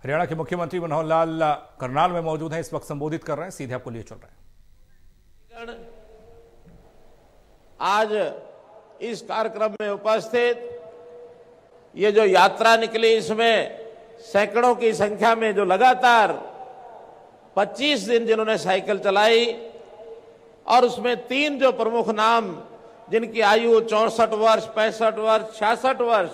हरियाणा के मुख्यमंत्री मनोहर लाल करनाल में मौजूद हैं, इस वक्त संबोधित कर रहे हैं, सीधे आपको लिए चल रहे हैं। आज इस कार्यक्रम में उपस्थित ये जो यात्रा निकली, इसमें सैकड़ों की संख्या में जो लगातार 25 दिन जिन्होंने साइकिल चलाई और उसमें 3 जो प्रमुख नाम जिनकी आयु 64 वर्ष, 65 वर्ष, 66 वर्ष,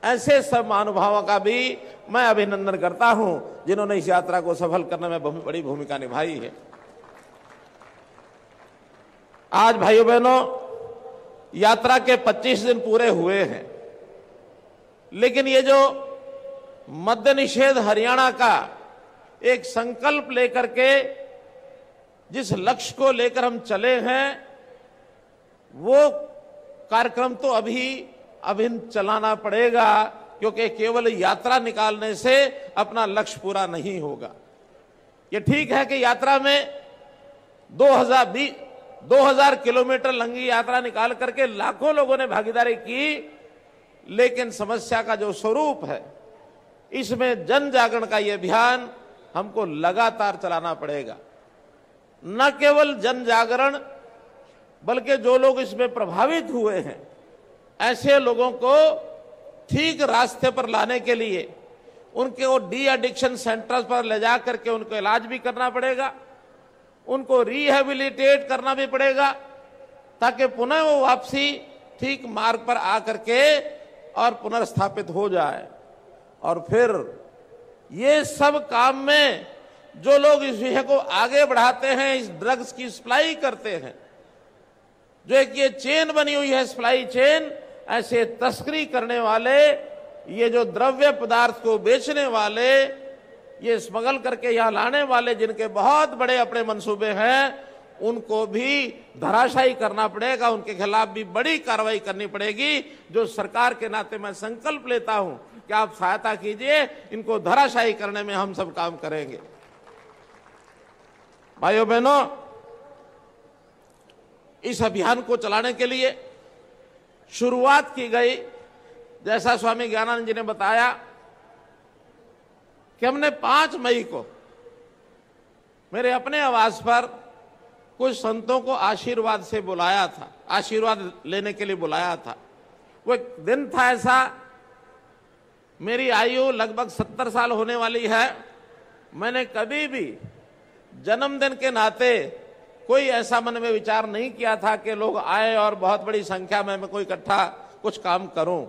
ऐसे सब महानुभावों का भी मैं अभिनंदन करता हूं जिन्होंने इस यात्रा को सफल करने में बड़ी भूमिका निभाई है। आज भाइयों बहनों, यात्रा के 25 दिन पूरे हुए हैं, लेकिन ये जो मद्य निषेध हरियाणा का एक संकल्प लेकर के जिस लक्ष्य को लेकर हम चले हैं, वो कार्यक्रम तो अभी चलाना पड़ेगा, क्योंकि केवल यात्रा निकालने से अपना लक्ष्य पूरा नहीं होगा। ये ठीक है कि यात्रा में 2000 किलोमीटर लंबी यात्रा निकाल करके लाखों लोगों ने भागीदारी की, लेकिन समस्या का जो स्वरूप है, इसमें जन जागरण का ये अभियान हमको लगातार चलाना पड़ेगा। न केवल जन जागरण, बल्कि जो लोग इसमें प्रभावित हुए हैं, ऐसे लोगों को ठीक रास्ते पर लाने के लिए उनको डी एडिक्शन सेंटर्स पर ले जा करके उनको इलाज भी करना पड़ेगा, उनको रिहेबिलिटेट करना भी पड़ेगा, ताकि पुनः वो वापसी ठीक मार्ग पर आकर के और पुनर्स्थापित हो जाए। और फिर ये सब काम में जो लोग इस विषय को आगे बढ़ाते हैं, इस ड्रग्स की सप्लाई करते हैं, जो एक ये चेन बनी हुई है, सप्लाई चेन, ऐसे तस्करी करने वाले, ये जो द्रव्य पदार्थ को बेचने वाले, ये स्मगल करके यहां लाने वाले, जिनके बहुत बड़े अपने मंसूबे हैं, उनको भी धराशायी करना पड़ेगा। उनके खिलाफ भी बड़ी कार्रवाई करनी पड़ेगी। जो सरकार के नाते मैं संकल्प लेता हूं कि आप सहायता कीजिए, इनको धराशायी करने में हम सब काम करेंगे। भाइयों बहनों, इस अभियान को चलाने के लिए शुरुआत की गई, जैसा स्वामी ज्ञानानंद जी ने बताया कि हमने 5 मई को मेरे अपने आवास पर कुछ संतों को आशीर्वाद से बुलाया था, आशीर्वाद लेने के लिए बुलाया था। वो एक दिन था ऐसा, मेरी आयु लगभग 70 साल होने वाली है, मैंने कभी भी जन्मदिन के नाते कोई ऐसा मन में विचार नहीं किया था कि लोग आए और बहुत बड़ी संख्या में मैं कोई इकट्ठा कुछ काम करूं।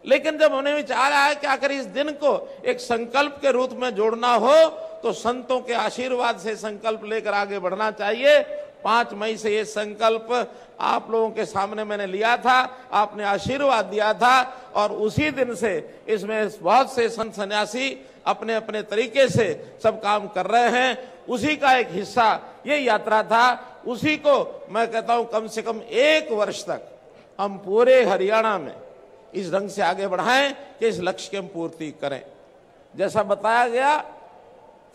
लेकिन जब उन्हें विचार आया कि आखिर इस दिन को एक संकल्प के रूप में जोड़ना हो, तो संतों के आशीर्वाद से संकल्प लेकर आगे बढ़ना चाहिए। 5 मई से ये संकल्प आप लोगों के सामने मैंने लिया था, आपने आशीर्वाद दिया था, और उसी दिन से इसमें बहुत से संत सन्यासी अपने अपने तरीके से सब काम कर रहे हैं। उसी का एक हिस्सा ये यात्रा था। उसी को मैं कहता हूं कम से कम 1 वर्ष तक हम पूरे हरियाणा में इस ढंग से आगे बढ़ाएं कि इस लक्ष्य की हम पूर्ति करें। जैसा बताया गया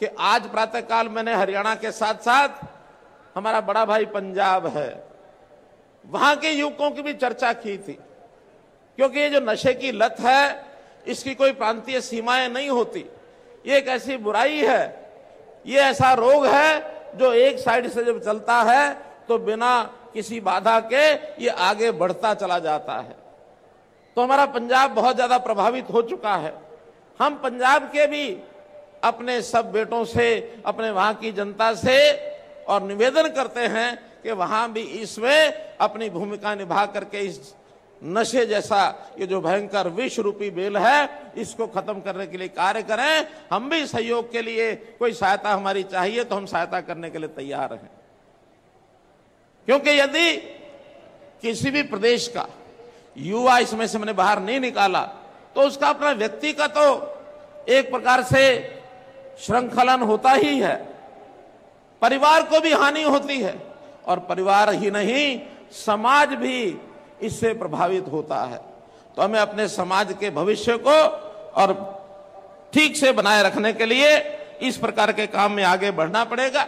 कि आज प्रातःकाल मैंने हरियाणा के साथ साथ हमारा बड़ा भाई पंजाब है, वहां के युवकों की भी चर्चा की थी, क्योंकि ये जो नशे की लत है, इसकी कोई प्रांतीय सीमाएं नहीं होती। ये एक ऐसी बुराई है, ये ऐसा रोग है जो एक साइड से जब चलता है तो बिना किसी बाधा के ये आगे बढ़ता चला जाता है। तो हमारा पंजाब बहुत ज्यादा प्रभावित हो चुका है। हम पंजाब के भी अपने सब बेटों से, अपने वहां की जनता से और निवेदन करते हैं कि वहां भी इसमें अपनी भूमिका निभा करके इस नशे जैसा ये जो भयंकर विष रूपी बेल है, इसको खत्म करने के लिए कार्य करें। हम भी सहयोग के लिए कोई सहायता हमारी चाहिए तो हम सहायता करने के लिए तैयार हैं, क्योंकि यदि किसी भी प्रदेश का युवा इसमें से हमने बाहर नहीं निकाला तो उसका अपना व्यक्ति का तो एक प्रकार से श्रृंखलन होता ही है, परिवार को भी हानि होती है, और परिवार ही नहीं समाज भी इससे प्रभावित होता है। तो हमें अपने समाज के भविष्य को और ठीक से बनाए रखने के लिए इस प्रकार के काम में आगे बढ़ना पड़ेगा।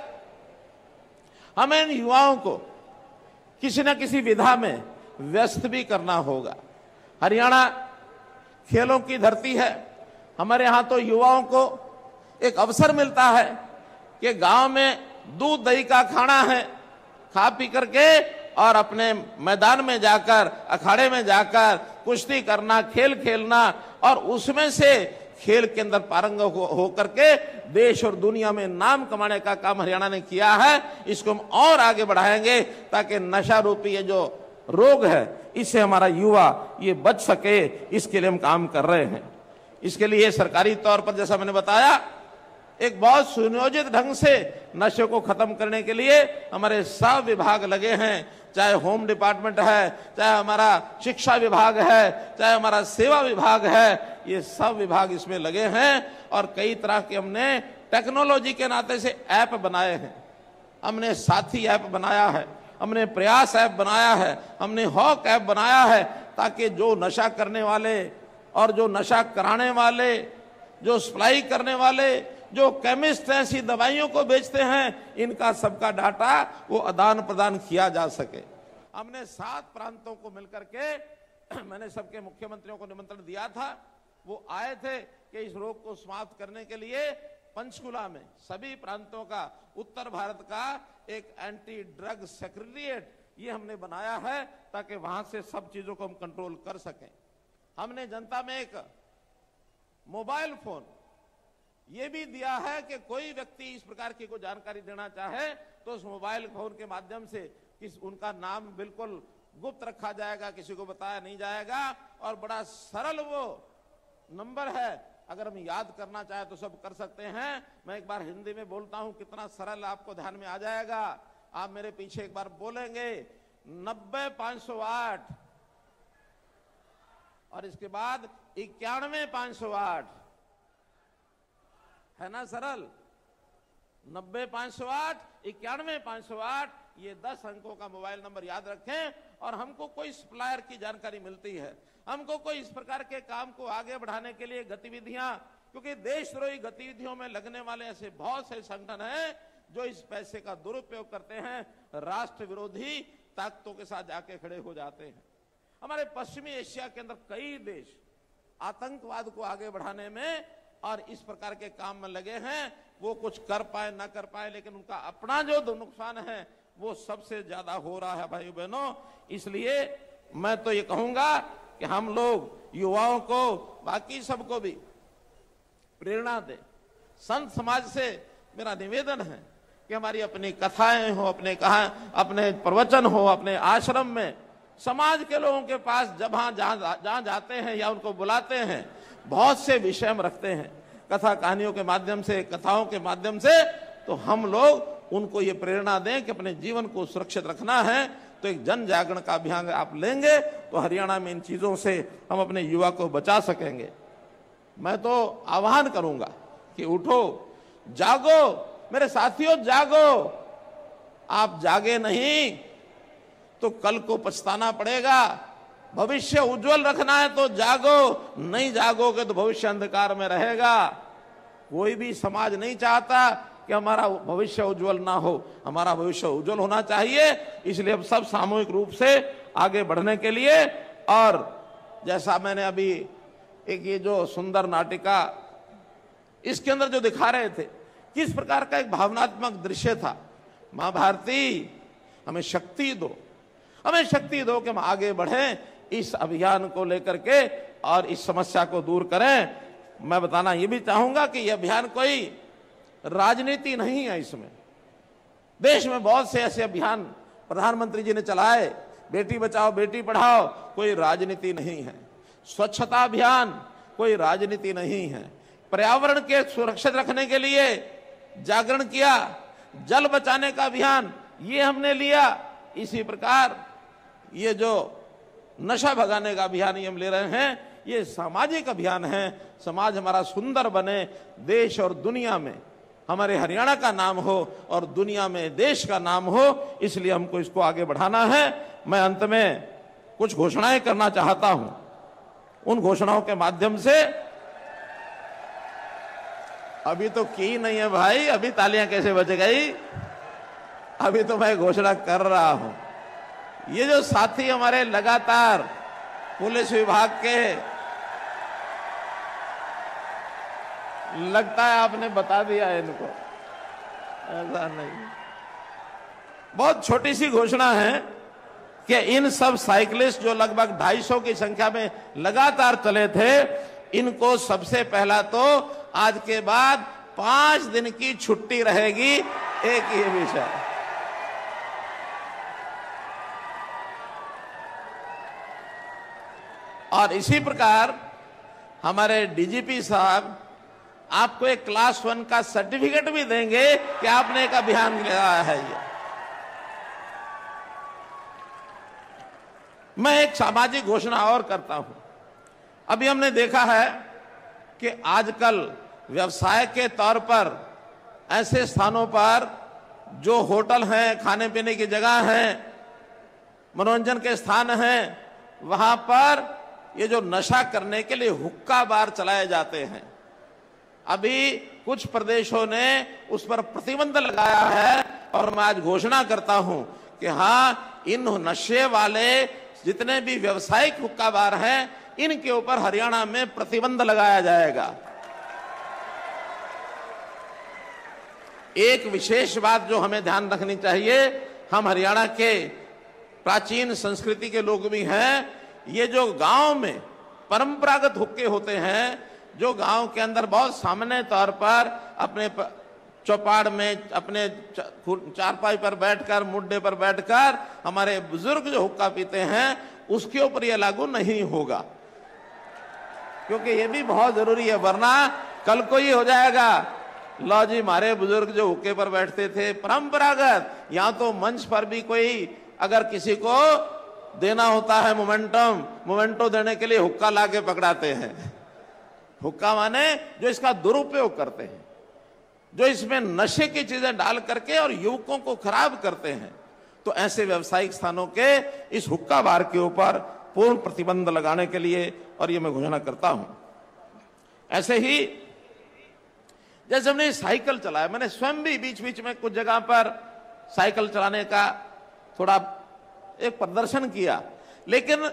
हमें इन युवाओं को किसी न किसी विधा में व्यस्त भी करना होगा। हरियाणा खेलों की धरती है, हमारे यहाँ तो युवाओं को एक अवसर मिलता है कि गांव में दूध दही का खाना है, खा पी करके और अपने मैदान में जाकर, अखाड़े में जाकर कुश्ती करना, खेल खेलना और उसमें से खेल के अंदर पारंगत हो करके देश और दुनिया में नाम कमाने का काम हरियाणा ने किया है। इसको हम और आगे बढ़ाएंगे ताकि नशा रूपी ये जो रोग है इससे हमारा युवा ये बच सके, इसके लिए हम काम कर रहे हैं। इसके लिए सरकारी तौर पर जैसा मैंने बताया एक बहुत सुनियोजित ढंग से नशे को खत्म करने के लिए हमारे सब विभाग लगे हैं, चाहे होम डिपार्टमेंट है, चाहे हमारा शिक्षा विभाग है, चाहे हमारा सेवा विभाग है, ये सब विभाग इसमें लगे हैं। और कई तरह के हमने टेक्नोलॉजी के नाते से ऐप बनाए हैं। हमने साथी ऐप बनाया है, हमने प्रयास ऐप बनाया है, हमने हॉक ऐप बनाया है, ताकि जो नशा करने वाले और जो नशा कराने वाले, जो सप्लाई करने वाले, जो केमिस्ट ऐसी दवाइयों को बेचते हैं, इनका सबका डाटा वो आदान प्रदान किया जा सके। हमने 7 प्रांतों को मिलकर के मैंने सबके मुख्यमंत्रियों को निमंत्रण दिया था, वो आए थे कि इस रोग को समाप्त करने के लिए पंचकुला में सभी प्रांतों का, उत्तर भारत का एक एंटी ड्रग सेक्रेटरिएट ये हमने बनाया है ताकि वहां से सब चीजों को हम कंट्रोल कर सकें। हमने जनता में एक मोबाइल फोन ये भी दिया है कि कोई व्यक्ति इस प्रकार की कोई जानकारी देना चाहे तो उस मोबाइल फोन के माध्यम से उनका नाम बिल्कुल गुप्त रखा जाएगा, किसी को बताया नहीं जाएगा और बड़ा सरल वो नंबर है। अगर हम याद करना चाहे तो सब कर सकते हैं। मैं एक बार हिंदी में बोलता हूं, कितना सरल आपको ध्यान में आ जाएगा। आप मेरे पीछे एक बार बोलेंगे 90-508 और इसके बाद 91-508, है ना सरल? 90-508, 91-508, ये 10 अंकों का मोबाइल नंबर याद रखें। और हमको कोई सप्लायर की जानकारी मिलती है, हमको कोई इस प्रकार के काम को आगे बढ़ाने के लिए गतिविधियां, क्योंकि देशद्रोही गतिविधियों में लगने वाले ऐसे बहुत से संगठन हैं जो इस पैसे का दुरुपयोग करते हैं, राष्ट्र विरोधी ताकतों के साथ जाके खड़े हो जाते हैं। हमारे पश्चिमी एशिया के अंदर कई देश आतंकवाद को आगे बढ़ाने में और इस प्रकार के काम में लगे हैं। वो कुछ कर पाए ना कर पाए, लेकिन उनका अपना जो नुकसान है वो सबसे ज्यादा हो रहा है भाइयों बहनों। इसलिए मैं तो ये कहूंगा कि हम लोग युवाओं को, बाकी सबको भी प्रेरणा दें। संत समाज से मेरा निवेदन है कि हमारी अपनी कथाएं हो, अपने प्रवचन हो, अपने आश्रम में समाज के लोगों के पास जहां जाते हैं या उनको बुलाते हैं, बहुत से विषय हम रखते हैं कथा कहानियों के माध्यम से, कथाओं के माध्यम से, तो हम लोग उनको ये प्रेरणा दें कि अपने जीवन को सुरक्षित रखना है। तो एक जन जागरण का अभियान आप लेंगे तो हरियाणा में इन चीजों से हम अपने युवा को बचा सकेंगे। मैं तो आह्वान करूंगा कि उठो, जागो मेरे साथियों, जागो। आप जागे नहीं तो कल को पछताना पड़ेगा। भविष्य उज्जवल रखना है तो जागो, नहीं जागोगे तो भविष्य अंधकार में रहेगा। कोई भी समाज नहीं चाहता कि हमारा भविष्य उज्जवल ना हो, हमारा भविष्य उज्जवल होना चाहिए। इसलिए हम सब सामूहिक रूप से आगे बढ़ने के लिए, और जैसा मैंने अभी एक ये जो सुंदर नाटिका इसके अंदर जो दिखा रहे थे, किस प्रकार का एक भावनात्मक दृश्य था। मां भारती हमें शक्ति दो, हमें शक्ति दो कि हम आगे बढ़ें इस अभियान को लेकर के और इस समस्या को दूर करें। मैं बताना ये भी चाहूंगा कि यह अभियान कोई राजनीति नहीं है। इसमें देश में बहुत से ऐसे अभियान प्रधानमंत्री जी ने चलाए, बेटी बचाओ बेटी पढ़ाओ, कोई राजनीति नहीं है। स्वच्छता अभियान कोई राजनीति नहीं है। पर्यावरण के सुरक्षित रखने के लिए जागरण किया, जल बचाने का अभियान ये हमने लिया। इसी प्रकार ये जो नशा भगाने का अभियान ये हम ले रहे हैं, ये सामाजिक अभियान है। समाज हमारा सुंदर बने, देश और दुनिया में हमारे हरियाणा का नाम हो और दुनिया में देश का नाम हो, इसलिए हमको इसको आगे बढ़ाना है। मैं अंत में कुछ घोषणाएं करना चाहता हूं। उन घोषणाओं के माध्यम से, अभी तो की नहीं है भाई, अभी तालियां कैसे बज गई, अभी तो मैं घोषणा कर रहा हूं। ये जो साथी हमारे लगातार पुलिस विभाग के, लगता है आपने बता दिया है इनको, ऐसा नहीं। बहुत छोटी सी घोषणा है कि इन सब साइकिलिस्ट जो लगभग 250 की संख्या में लगातार चले थे, इनको सबसे पहला तो आज के बाद 5 दिन की छुट्टी रहेगी। एक ये विषय, और इसी प्रकार हमारे डीजीपी साहब आपको एक क्लास 1 का सर्टिफिकेट भी देंगे कि आपने एक अभियान चलाया है। ये मैं एक सामाजिक घोषणा और करता हूं। अभी हमने देखा है कि आजकल व्यवसाय के तौर पर ऐसे स्थानों पर जो होटल हैं, खाने पीने की जगह हैं, मनोरंजन के स्थान हैं, वहां पर ये जो नशा करने के लिए हुक्का बार चलाए जाते हैं, अभी कुछ प्रदेशों ने उस पर प्रतिबंध लगाया है। और मैं आज घोषणा करता हूं कि हां, इन नशे वाले जितने भी व्यावसायिक हुक्का बार हैं, इनके ऊपर हरियाणा में प्रतिबंध लगाया जाएगा। एक विशेष बात जो हमें ध्यान रखनी चाहिए, हम हरियाणा के प्राचीन संस्कृति के लोग भी हैं। ये जो गांव में परंपरागत हुक्के होते हैं, जो गांव के अंदर बहुत सामान्य तौर पर अपने चौपाड़ में, अपने चारपाई पर बैठकर, मुड्डे पर बैठकर हमारे बुजुर्ग जो हुक्का पीते हैं, उसके ऊपर यह लागू नहीं होगा, क्योंकि ये भी बहुत जरूरी है। वरना कल को ये हो जाएगा, लो जी, हमारे बुजुर्ग जो हुक्के पर बैठते थे परंपरागत, यहां तो मंच पर भी कोई अगर किसी को देना होता है मोमेंटो देने के लिए हुक्का लाके पकड़ाते हैं। हुक्का माने जो इसका दुरुपयोग करते हैं, जो इसमें नशे की चीजें डाल करके और युवकों को खराब करते हैं। तो ऐसे व्यावसायिक स्थानों के इस हुक्का बार के ऊपर पूर्ण प्रतिबंध लगाने के लिए, और ये मैं घोषणा करता हूं। ऐसे ही जैसे हमने साइकिल चलाया, मैंने स्वयं भी बीच बीच में कुछ जगह पर साइकिल चलाने का थोड़ा एक प्रदर्शन किया, लेकिन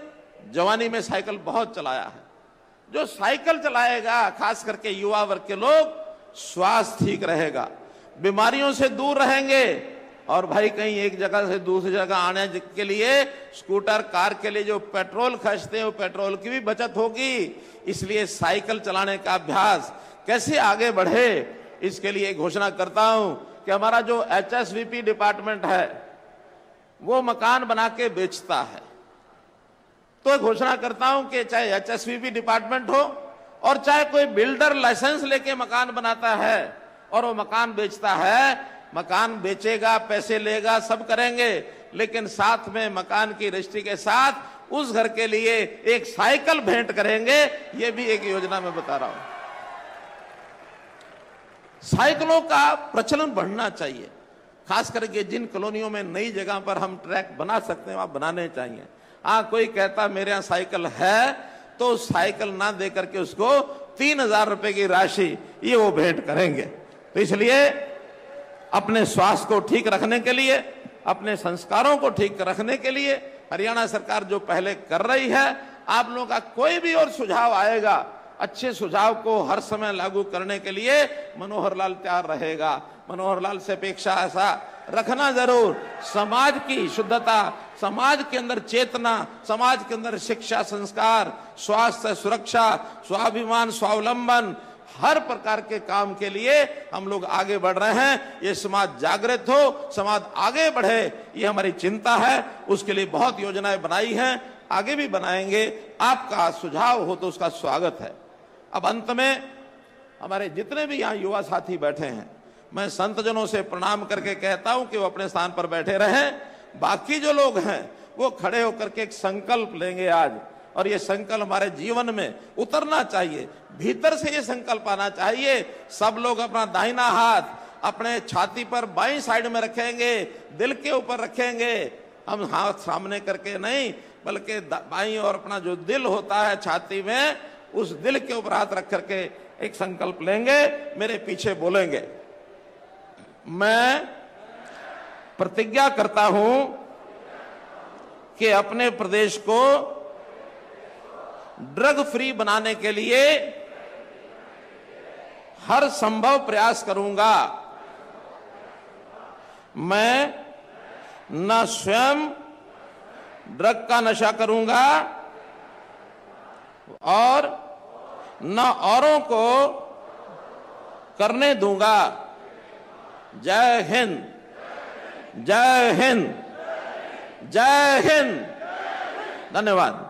जवानी में साइकिल बहुत चलाया है। जो साइकिल चलाएगा, खास करके युवा वर्ग के लोग, स्वास्थ्य ठीक रहेगा, बीमारियों से दूर रहेंगे। और भाई कहीं एक जगह से दूसरी जगह आने के लिए स्कूटर, कार के लिए जो पेट्रोल खर्चते हैं, वो पेट्रोल की भी बचत होगी। इसलिए साइकिल चलाने का अभ्यास कैसे आगे बढ़े, इसके लिए घोषणा करता हूं कि हमारा जो HSVP डिपार्टमेंट है, वो मकान बना के बेचता है। तो घोषणा करता हूं कि चाहे HSVP डिपार्टमेंट हो और चाहे कोई बिल्डर लाइसेंस लेके मकान बनाता है और वो मकान बेचता है, मकान बेचेगा, पैसे लेगा, सब करेंगे, लेकिन साथ में मकान की रजिस्ट्री के साथ उस घर के लिए एक साइकिल भेंट करेंगे। ये भी एक योजना में बता रहा हूं। साइकिलों का प्रचलन बढ़ना चाहिए, खास करके जिन कॉलोनियों में नई जगह पर हम ट्रैक बना सकते हैं, वहां बनाने चाहिए। हाँ, कोई कहता मेरे यहां साइकिल है, तो साइकिल ना दे करके उसको 3000 रुपए की राशि ये वो भेंट करेंगे। तो इसलिए अपने स्वास्थ्य को ठीक रखने के लिए, अपने संस्कारों को ठीक रखने के लिए हरियाणा सरकार जो पहले कर रही है, आप लोगों का कोई भी और सुझाव आएगा, अच्छे सुझाव को हर समय लागू करने के लिए मनोहर लाल तैयार रहेगा। मनोहर लाल से अपेक्षा ऐसा रखना जरूर, समाज की शुद्धता, समाज के अंदर चेतना, समाज के अंदर शिक्षा, संस्कार, स्वास्थ्य, सुरक्षा, स्वाभिमान, स्वावलंबन, हर प्रकार के काम के लिए हम लोग आगे बढ़ रहे हैं। ये समाज जागृत हो, समाज आगे बढ़े, ये हमारी चिंता है। उसके लिए बहुत योजनाएं बनाई हैं, आगे भी बनाएंगे। आपका सुझाव हो तो उसका स्वागत है। अब अंत में हमारे जितने भी यहाँ युवा साथी बैठे हैं, मैं संतजनों से प्रणाम करके कहता हूं कि वो अपने स्थान पर बैठे रहें। बाकी जो लोग हैं वो खड़े होकर के एक संकल्प लेंगे आज, और ये संकल्प हमारे जीवन में उतरना चाहिए, भीतर से ये संकल्प आना चाहिए। सब लोग अपना दाहिना हाथ अपने छाती पर बाईं साइड में रखेंगे, दिल के ऊपर रखेंगे। हम हाथ सामने करके नहीं, बल्कि बाईं और अपना जो दिल होता है छाती में, उस दिल के ऊपर हाथ रख करके एक संकल्प लेंगे, मेरे पीछे बोलेंगे। मैं प्रतिज्ञा करता हूं कि अपने प्रदेश को ड्रग फ्री बनाने के लिए हर संभव प्रयास करूंगा। मैं न स्वयं ड्रग का नशा करूंगा और न औरों को करने दूंगा। जय हिंद, जय हिंद, जय हिंद। धन्यवाद।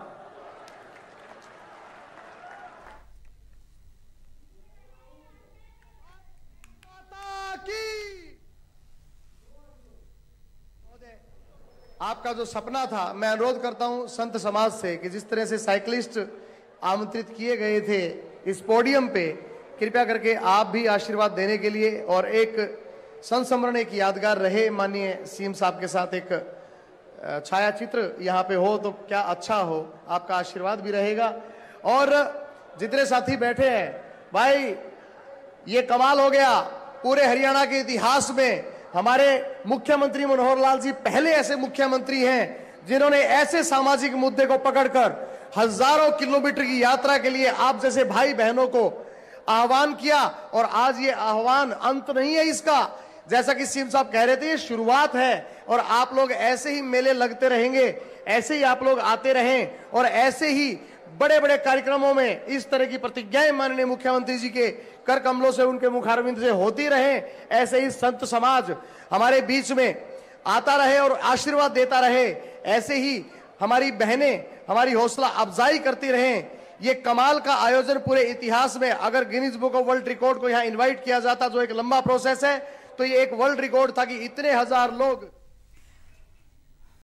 आपका जो सपना था, मैं अनुरोध करता हूं संत समाज से कि जिस तरह से साइकिलिस्ट आमंत्रित किए गए थे इस पोडियम पे, कृपया करके आप भी आशीर्वाद देने के लिए, और एक संस्मरण, एक यादगार रहे माननीय सीएम साहब के साथ एक छाया चित्र यहाँ पे हो तो क्या अच्छा हो। आपका आशीर्वाद भी रहेगा। और जितने साथी बैठे हैं भाई, ये कमाल हो गया। पूरे हरियाणा के इतिहास में हमारे मुख्यमंत्री मनोहर लाल जी पहले ऐसे मुख्यमंत्री हैं जिन्होंने ऐसे सामाजिक मुद्दे को पकड़कर हजारों किलोमीटर की यात्रा के लिए आप जैसे भाई बहनों को आह्वान किया। और आज ये आह्वान अंत नहीं है इसका, जैसा कि सीएम साहब कह रहे थे, ये शुरुआत है। और आप लोग ऐसे ही मेले लगते रहेंगे, ऐसे ही आप लोग आते रहें और ऐसे ही बड़े बड़े कार्यक्रमों में इस तरह की प्रतिज्ञाएं माननीय मुख्यमंत्री जी के कर कमलों से, उनके मुखारविंद से होती रहे। ऐसे ही संत समाज हमारे बीच में आता रहे और आशीर्वाद देता रहे। ऐसे ही हमारी बहनें हमारी हौसला अफजाई करती रहें। ये कमाल का आयोजन पूरे इतिहास में, अगर Guinness book of world record को यहाँ इनवाइट किया जाता, जो एक लंबा प्रोसेस है, तो ये एक वर्ल्ड रिकॉर्ड था कि इतने हजार लोग